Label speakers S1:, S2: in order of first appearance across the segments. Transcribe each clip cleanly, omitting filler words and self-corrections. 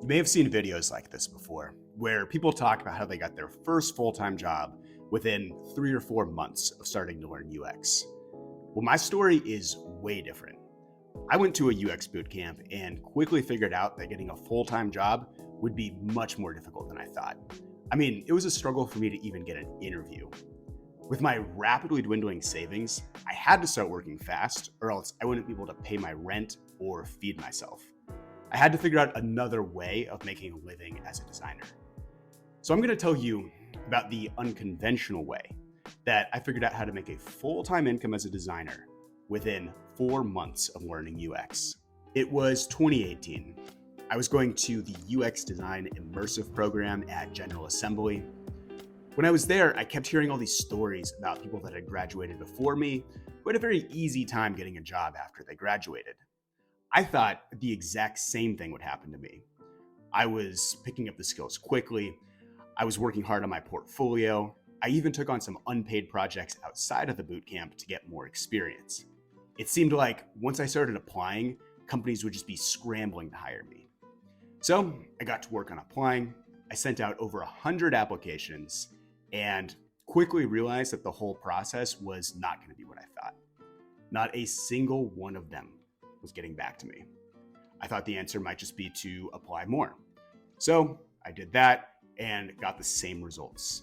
S1: You may have seen videos like this before, where people talk about how they got their first full-time job within 3 or 4 months of starting to learn UX. Well, my story is way different. I went to a UX boot camp and quickly figured out that getting a full-time job would be much more difficult than I thought. I mean, it was a struggle for me to even get an interview. With my rapidly dwindling savings, I had to start working fast, or else I wouldn't be able to pay my rent or feed myself. I had to figure out another way of making a living as a designer. So I'm going to tell you about the unconventional way that I figured out how to make a full-time income as a designer within 4 months of learning UX. It was 2018. I was going to the UX Design Immersive program at General Assembly. When I was there, I kept hearing all these stories about people that had graduated before me who had a very easy time getting a job after they graduated. I thought the exact same thing would happen to me. I was picking up the skills quickly. I was working hard on my portfolio. I even took on some unpaid projects outside of the boot camp to get more experience. It seemed like once I started applying, companies would just be scrambling to hire me. So I got to work on applying. I sent out over 100 applications and quickly realized that the whole process was not going to be what I thought. Not a single one of them was getting back to me. I thought the answer might just be to apply more. So I did that and got the same results.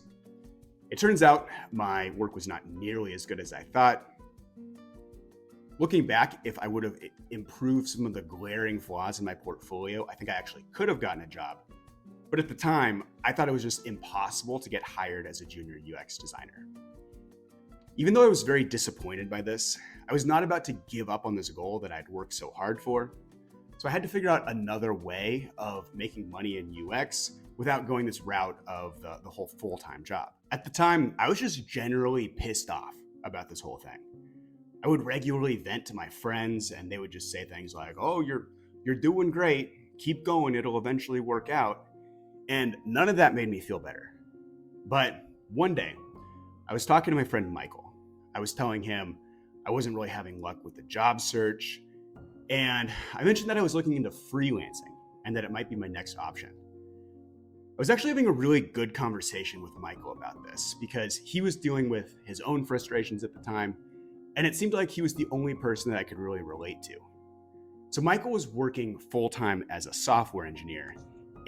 S1: It turns out my work was not nearly as good as I thought. Looking back, if I would have improved some of the glaring flaws in my portfolio, I think I actually could have gotten a job. But at the time, I thought it was just impossible to get hired as a junior UX designer. Even though I was very disappointed by this, I was not about to give up on this goal that I'd worked so hard for. So I had to figure out another way of making money in UX without going this route of the whole full-time job. At the time, I was just generally pissed off about this whole thing. I would regularly vent to my friends and they would just say things like, "Oh, you're doing great. Keep going. It'll eventually work out." And none of that made me feel better. But one day, I was talking to my friend Michael. I was telling him I wasn't really having luck with the job search. And I mentioned that I was looking into freelancing and that it might be my next option. I was actually having a really good conversation with Michael about this because he was dealing with his own frustrations at the time. And it seemed like he was the only person that I could really relate to. So Michael was working full-time as a software engineer,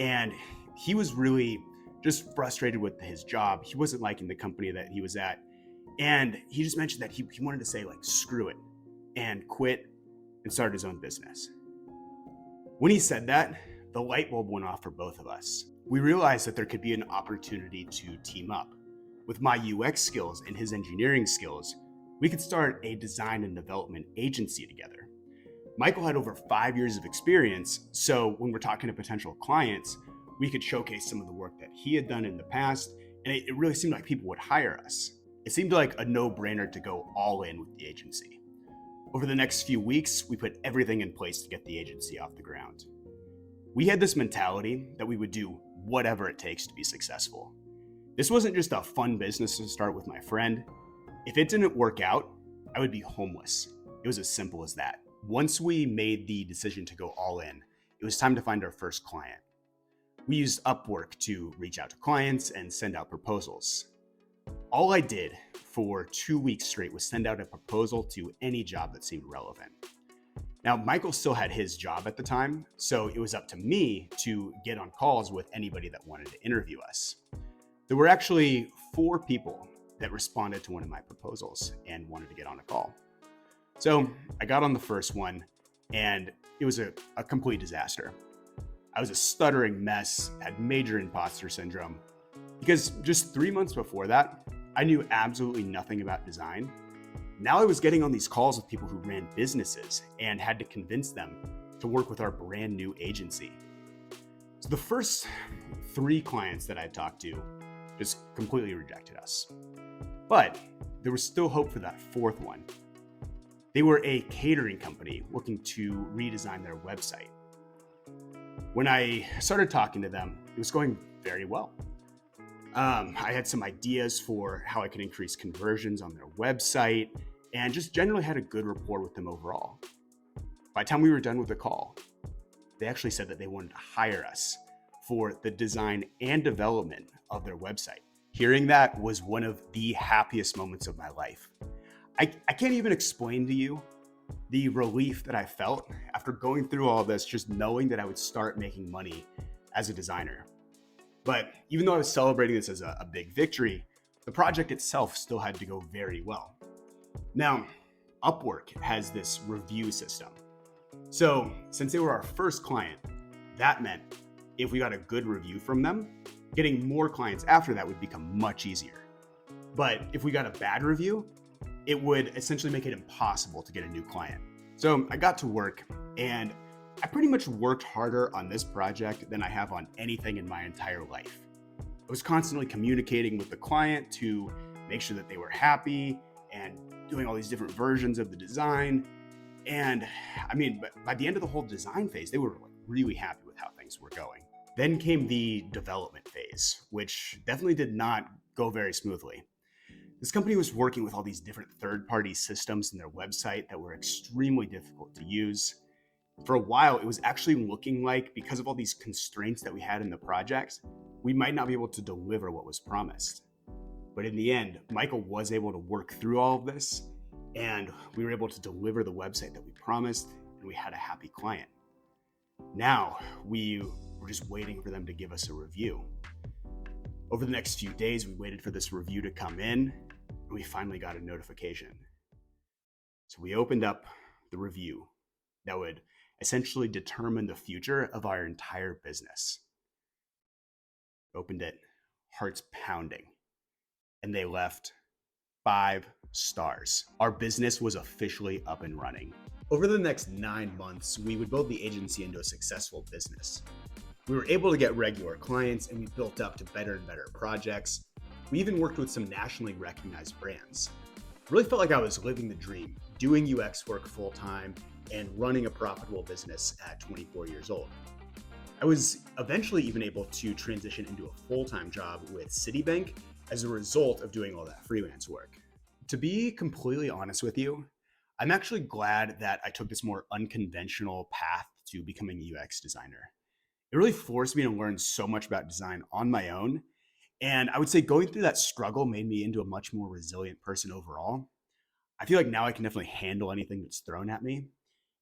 S1: and he was really just frustrated with his job. He wasn't liking the company that he was at. And he just mentioned that he wanted to say, like, screw it and quit and start his own business. When he said that, the light bulb went off for both of us. We realized that there could be an opportunity to team up. With my UX skills and his engineering skills, we could start a design and development agency together. Michael had over 5 years of experience, so when we're talking to potential clients, we could showcase some of the work that he had done in the past, and it really seemed like people would hire us. It seemed like a no-brainer to go all in with the agency. Over the next few weeks, we put everything in place to get the agency off the ground. We had this mentality that we would do whatever it takes to be successful. This wasn't just a fun business to start with my friend. If it didn't work out, I would be homeless. It was as simple as that. Once we made the decision to go all in, it was time to find our first client. We used Upwork to reach out to clients and send out proposals. All I did for 2 weeks straight was send out a proposal to any job that seemed relevant. Now, Michael still had his job at the time, so it was up to me to get on calls with anybody that wanted to interview us. There were actually 4 people that responded to one of my proposals and wanted to get on a call. So I got on the first one, and it was a complete disaster. I was a stuttering mess, had major imposter syndrome, because just 3 months before that, I knew absolutely nothing about design. Now I was getting on these calls with people who ran businesses and had to convince them to work with our brand new agency. So the first 3 clients that I talked to just completely rejected us. But there was still hope for that 4th one. They were a catering company looking to redesign their website. When I started talking to them, it was going very well. I had some ideas for how I could increase conversions on their website and just generally had a good rapport with them overall. By the time we were done with the call, they actually said that they wanted to hire us for the design and development of their website. Hearing that was one of the happiest moments of my life. I can't even explain to you the relief that I felt after going through all this, just knowing that I would start making money as a designer. But even though I was celebrating this as a big victory, the project itself still had to go very well. Now, Upwork has this review system. So, since they were our first client, that meant if we got a good review from them, getting more clients after that would become much easier. But if we got a bad review, it would essentially make it impossible to get a new client. So I got to work, and I pretty much worked harder on this project than I have on anything in my entire life. I was constantly communicating with the client to make sure that they were happy and doing all these different versions of the design. And but by the end of the whole design phase, they were really happy with how things were going. Then came the development phase, which definitely did not go very smoothly. This company was working with all these different third-party systems in their website that were extremely difficult to use. For a while, it was actually looking like, because of all these constraints that we had in the project, we might not be able to deliver what was promised. But in the end, Michael was able to work through all of this, and we were able to deliver the website that we promised, and we had a happy client. Now, we were just waiting for them to give us a review. Over the next few days, we waited for this review to come in, and we finally got a notification. So we opened up the review that would essentially determine the future of our entire business. Opened it, hearts pounding, and they left 5 stars. Our business was officially up and running. Over the next 9 months, we would build the agency into a successful business. We were able to get regular clients, and we built up to better and better projects. We even worked with some nationally recognized brands. It really felt like I was living the dream, doing UX work full-time and running a profitable business at 24 years old. I was eventually even able to transition into a full-time job with Citibank as a result of doing all that freelance work. To be completely honest with you, I'm actually glad that I took this more unconventional path to becoming a UX designer. It really forced me to learn so much about design on my own. And I would say going through that struggle made me into a much more resilient person overall. I feel like now I can definitely handle anything that's thrown at me.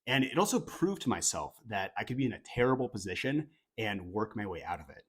S1: And it also proved to myself that I could be in a terrible position and work my way out of it.